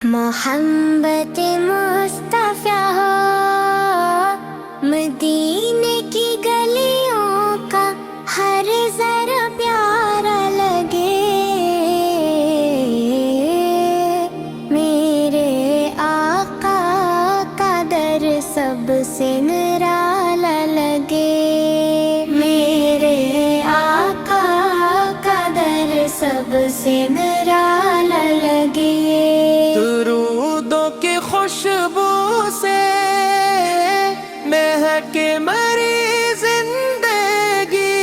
मोहब्बत मुस्तफ़ा हो, मदीने की गलियों का हर ज़रा प्यारा लगे। मेरे आका का दर सबसे निराला लगे। मेरे आका का दर सबसे निराला लगे। दुरूदों की खुशबू से महके मरी जिंदगी,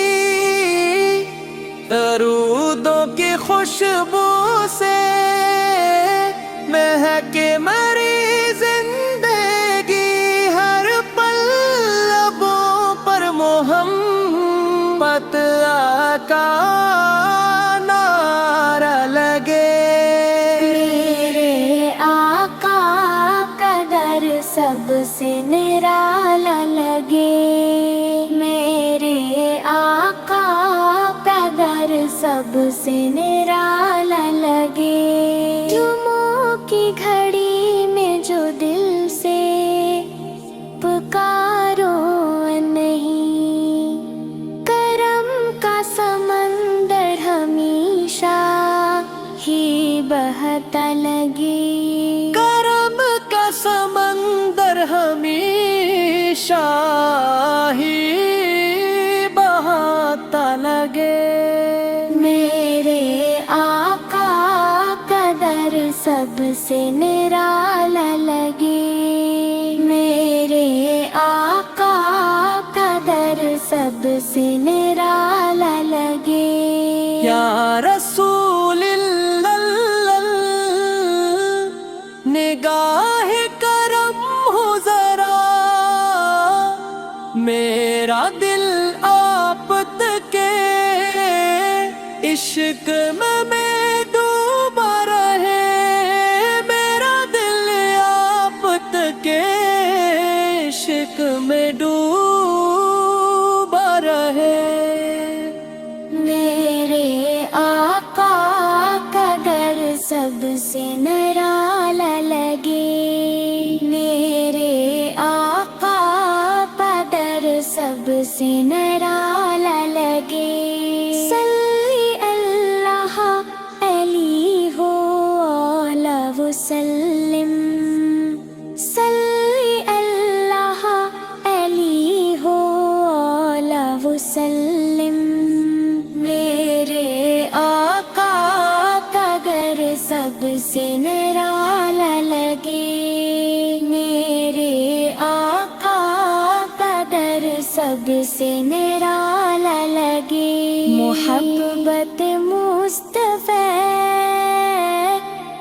दुरूदों की खुशबू से महके मरी जिंदगी। हर पल लबों पर मोहब्बत आका नारा लगे। सबसे निराला लगे। मेरे आका का दर सबसे निराला लगे। जुमों की घड़ी में जो दिल से पुकारो नहीं, करम का समंदर हमेशा ही बहता लगे। करम का समंदर हमेशा ही बहता लगे। मेरे आका का दर सबसे निराला लगे। मेरे आका का दर सबसे निराला लगे। या रसूल अल्लाह निगाह करम हो जरा, मेरा दिल आप के इश्क में डूबा रहे। मेरा दिल आप के इश्क में डूबा रहे। मेरे आका का दर सबसे निराला लगे। मेरे आका का दर सबसे निराला लगे। सल्ली अल्लाह अलैहि वसल्लम, सल्ली अल्लाह अलैहि वसल्लम। मेरे आका का दर सबसे निराला लगे। मेरे आका का दर सबसे निराला लगे। मोहब्बत मुस्तफ़ा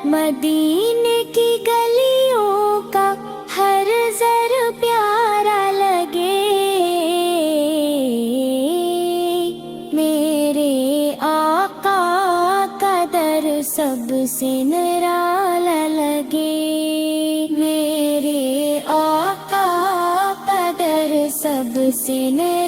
मदीने की गलियों का हर ज़र प्यारा लगे। मेरे आका का दर सबसे निराला लगे। मेरे आका का दर सबसे निराला